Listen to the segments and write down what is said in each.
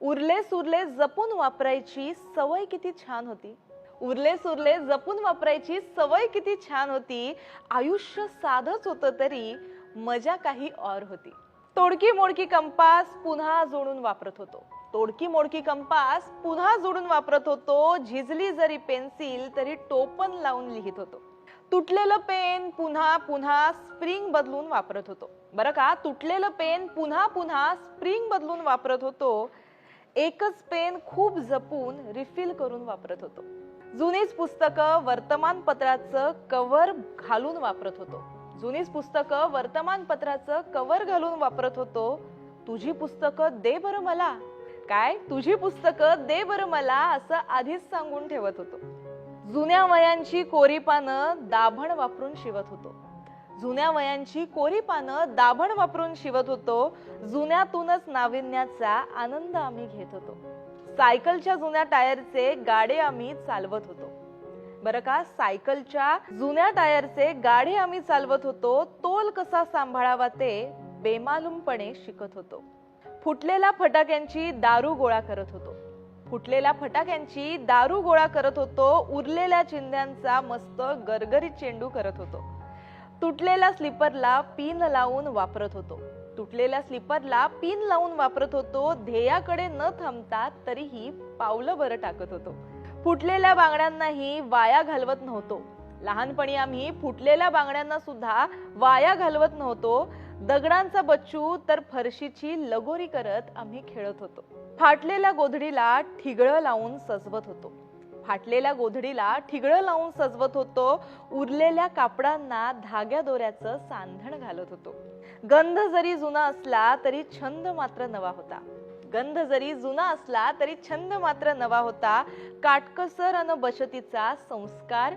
उरले सुरले जपून वापरायची सवय किती छान होती. उरले सुरले जपून वापरायची सवय किती छान होती. आयुष्य साधच होतं तरी मजा काही और होती. तोडकी मोडकी कंपास पुन्हा जोडून वापरत होतो. तोडकी मोडकी कंपास पुन्हा जोडून वापरत होतो. झिजली जरी पेन्सिल तरी टोपण लावून लिहित होतो. तुटलेलं पेन पुन्हा पुन्हा स्प्रिंग बदलून वापरत होतो. बरं का, तुटलेलं पेन पुन्हा पुन्हा स्प्रिंग बदलून वापरत होतो. एकच पेन खूप जपून रिफिल करून वापरत होतो. जुनीच पुस्तकं वर्तमानपत्राचं कव्हर घालून वापरत होतो. जुनीच पुस्तकं वर्तमानपत्राचं कव्हर घालून वापरत होतो. तुझी पुस्तकं दे बरं मला, काय तुझी पुस्तकं दे बरं मला असं आधीच सांगून ठेवत होतो. जुन्या वयांची कोरी पानं दाभण वापरून शिवत होतो. जुन्या वयांची कोरी पानं दाभण वापरून शिवत होतो. जुन्यातूनच नाविन्याचा आनंद आम्ही घेत होतो. सायकलच्या जुन्या टायरचे गाडे आम्ही चालवत होतो. बरं का, सायकलच्या जुन्या टायरचे गाडे आम्ही चालवत होतो. तोल कसा सांभाळावा ते बेमालूमपणे शिकत होतो. फुटलेल्या फटाक्यांची दारू गोळा करत होतो. फुटलेल्या फटाक्यांची दारू गोळा करत होतो. उरलेल्या चिंध्यांचा मस्त गरगरीत चेंडू करत होतो. तुटलेल्या स्लीपरला पिन लावून वापरत होतो. तुटलेल्या स्लीपरला पिन लावून वापरत होतो. ध्येयाकडे न थांबता तरीही पावलं बरं टाकत होतो. फुटलेल्या बांगड्यांनाही वाया घालवत नव्हतो. लहानपणी आम्ही फुटलेल्या बांगड्यांना सुद्धा वाया घालवत नव्हतो. दगडांचा बच्चू तर फरशीची लगोरी करत आम्ही खेळत होतो. फाटलेल्या गोधडीला ठिगळं लावून सजवत होतो. फाटलेल्या गोधडीला ठिगळं लावून सजवत होतो. उरलेल्या कापडांना धाग्या दोऱ्याचं सांधण घालत होतो. गंध जरी जुना असला तरी छंद मात्र नवा होता. गंध जरी जुना असला तरी छंद मात्र नवा होता. काटकसर अन बचतीचा संस्कार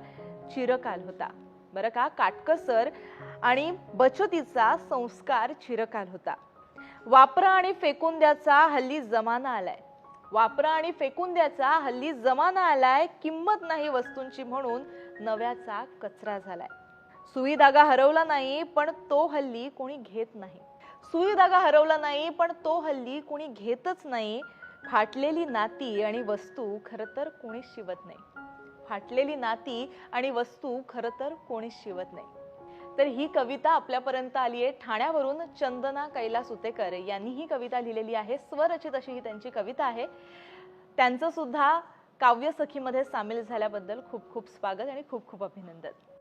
चिरकाल होता. बरं का, काटकसर आणि बचतीचा संस्कार चिरकाल होता. वापरा आणि फेकून द्याचा हल्ली जमाना आलाय. वापरा आणि फेकून द्याचा हल्ली जमाना आलाय. किंमत नाही वस्तूंची म्हणून नव्याचा कचरा झालाय. सुई धागा हरवला नाही पण तो हल्ली कोणी घेत नाही. सुई धागा हरवला नाही पण तो हल्ली कोणी घेतच नाही. फाटलेली नाती आणि वस्तू खरं तर कोणीच शिवत नाही. फाटलेली नाती आणि वस्तू खरं तर कोणीच शिवत नाही. तर ही कविता आपल्यापर्यंत आली आहे ठाण्यावरून. चंदना कैलास उतेकर यांनी ही कविता लिहिलेली आहे. स्वरचित अशी ही त्यांची कविता आहे. त्यांचं सुद्धा काव्य सखीमध्ये सामील झाल्याबद्दल खूप खूप स्वागत आणि खूप खूप अभिनंदन.